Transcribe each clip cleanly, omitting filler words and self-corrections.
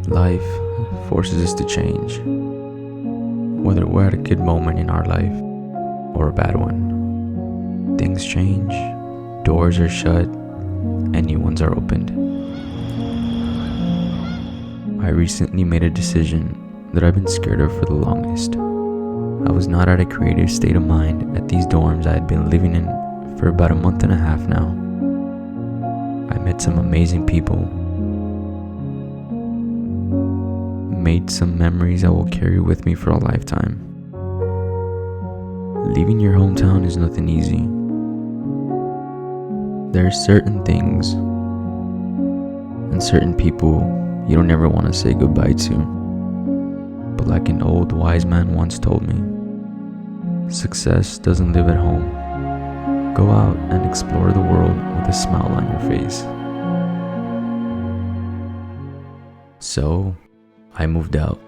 Life forces us to change, whether we're at a good moment in our life or a bad one. Things change, doors are shut, and new ones are opened. I recently made a decision that I've been scared of for the longest. I was not at a creative state of mind at these dorms I had been living in for about a month and a half now. I met some amazing people, made some memories I will carry with me for a lifetime. Leaving your hometown is nothing easy. There are certain things and certain people you don't ever want to say goodbye to. But like an old wise man once told me, success doesn't live at home. Go out and explore the world with a smile on your face. So, I moved out.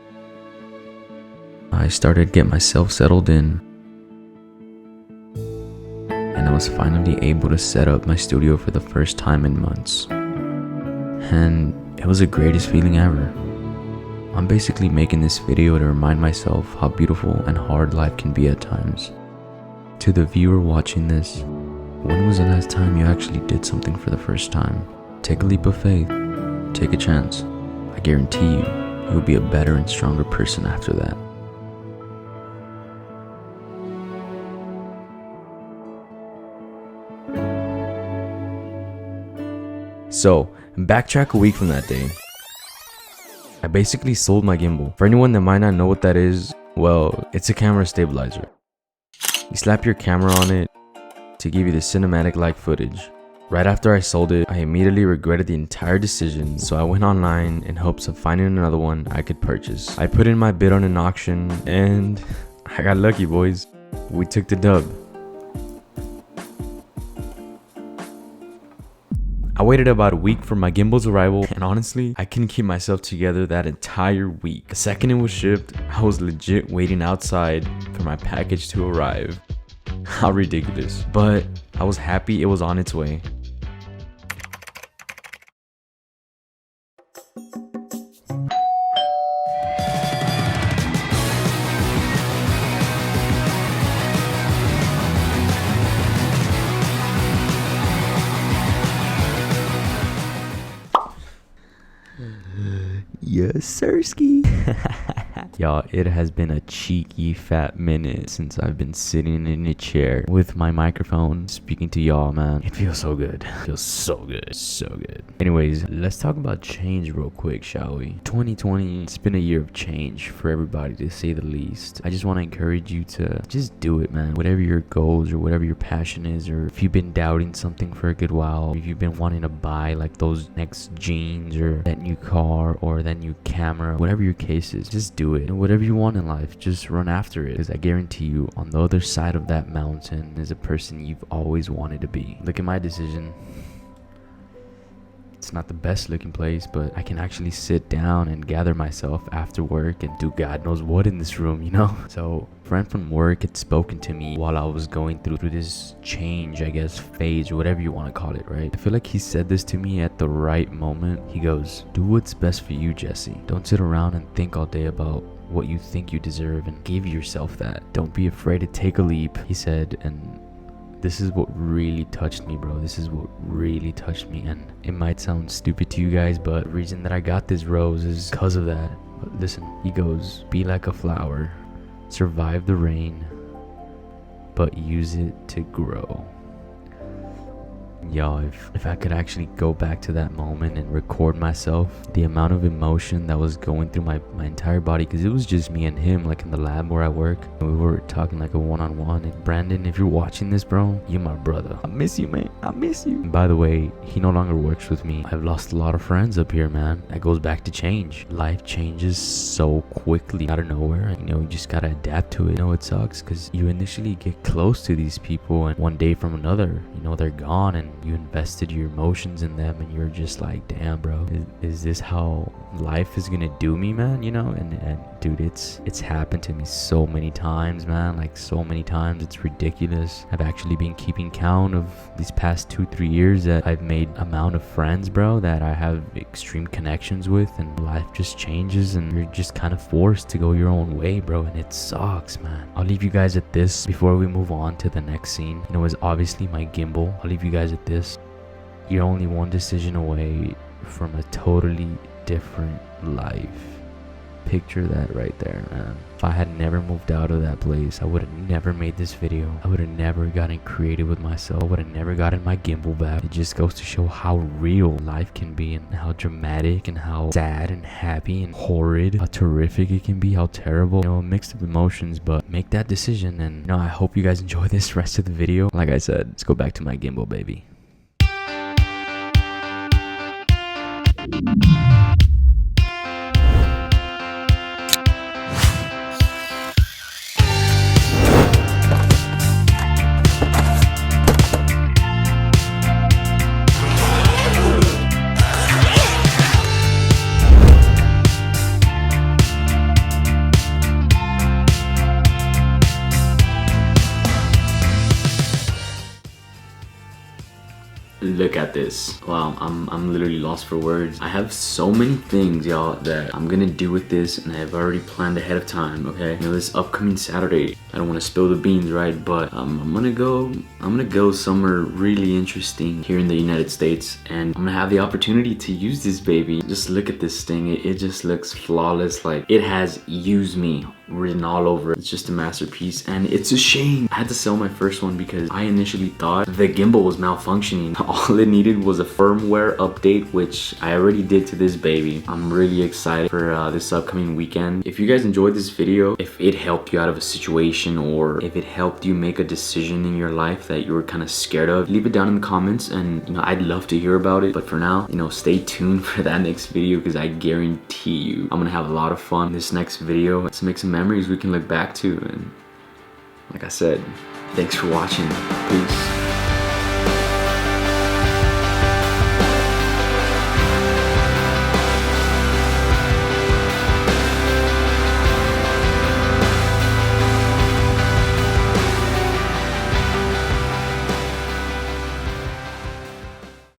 I started to get myself settled in, and I was finally able to set up my studio for the first time in months. And it was the greatest feeling ever. I'm basically making this video to remind myself how beautiful and hard life can be at times. To the viewer watching this, when was the last time you actually did something for the first time? Take a leap of faith. Take a chance. I guarantee you'll be a better and stronger person after that. So, backtrack a week from that day. I basically sold my gimbal. For anyone that might not know what that is, well, it's a camera stabilizer. You slap your camera on it to give you the cinematic-like footage. Right after I sold it, I immediately regretted the entire decision, so I went online in hopes of finding another one I could purchase. I put in my bid on an auction, and I got lucky, boys. We took the dub. I waited about a week for my gimbal's arrival, and honestly, I couldn't keep myself together that entire week. The second it was shipped, I was legit waiting outside for my package to arrive. How ridiculous. But I was happy it was on its way. Yes, sirski. Y'all, it has been a cheeky fat minute since I've been sitting in a chair with my microphone speaking to y'all, man. It feels so good. It feels so good. So good. Anyways, let's talk about change real quick, shall we? 2020, it's been a year of change for everybody, to say the least. I just want to encourage you to just do it, man. Whatever your goals or whatever your passion is, or if you've been doubting something for a good while, if you've been wanting to buy like those next jeans or that new car or that new camera, whatever your case is, just do it. And whatever you want in life, just run after it, because I guarantee you on the other side of that mountain is a person you've always wanted to be. Look at my decision. It's not the best looking place, but I can actually sit down and gather myself after work and do God knows what in this room, you know? So a friend from work had spoken to me while I was going through this change, I guess, phase, or whatever you want to call it, right? I feel like he said this to me at the right moment. He goes, do what's best for you, Jesse. Don't sit around and think all day about what you think you deserve, and give yourself that. Don't be afraid to take a leap, he said, and this is what really touched me, bro. This is what really touched me, and it might sound stupid to you guys, but the reason that I got this rose is because of that. But listen, he goes, be like a flower, survive the rain, but use it to grow. Yo, if I could actually go back to that moment and record myself, the amount of emotion that was going through my entire body, because it was just me and him, like in the lab where I work. We were talking like a one-on-one. And Brandon, if you're watching this, bro, you're my brother. I miss you, man. I miss you. And by the way, he no longer works with me. I've lost a lot of friends up here, man. That goes back to change. Life changes so quickly out of nowhere. You know, you just gotta adapt to it. You know, it sucks because you initially get close to these people, and one day from another, you know, they're gone, and you invested your emotions in them, and you're just like, damn, bro, is this how life is gonna do me, man? You know, and dude, it's happened to me so many times, man. Like so many times, it's ridiculous. I've actually been keeping count of these past 2-3 years that I've made amount of friends, bro, that I have extreme connections with, and life just changes and you're just kind of forced to go your own way, bro, and it sucks, man. I'll leave you guys at this before we move on to the next scene. You know, it's obviously my gimbal. I'll leave you guys at this. You're only one decision away from a totally different life. Picture that right there, man. If I had never moved out of that place, I would have never made this video. I would have never gotten creative with myself. I would have never gotten my gimbal back. It just goes to show how real life can be, and how dramatic and how sad and happy and horrid, how terrific it can be, how terrible. You know, a mix of emotions, but make that decision. And you know, I hope you guys enjoy this rest of the video. Like I said, let's go back to my gimbal, baby. Look at this. Wow, I'm literally lost for words. I have so many things, y'all, that I'm gonna do with this, and I've already planned ahead of time, okay? You know, this upcoming Saturday, I don't want to spill the beans, right? But I'm gonna go somewhere really interesting here in the United States, and I'm gonna have the opportunity to use this baby. Just look at this thing. It just looks flawless. Like, it has "use me" written all over it. It's just a masterpiece, and it's a shame I had to sell my first one because I initially thought the gimbal was malfunctioning. All it needed was a firmware update, which I already did to this baby. I'm really excited for this upcoming weekend. If you guys enjoyed this video, if it helped you out of a situation, or if it helped you make a decision in your life that you were kind of scared of, leave it down in the comments, and you know, I'd love to hear about it. But for now, you know, stay tuned for that next video, because I guarantee you I'm gonna have a lot of fun in this next video. Let's make some memories we can look back to. And like I said, thanks for watching. Peace.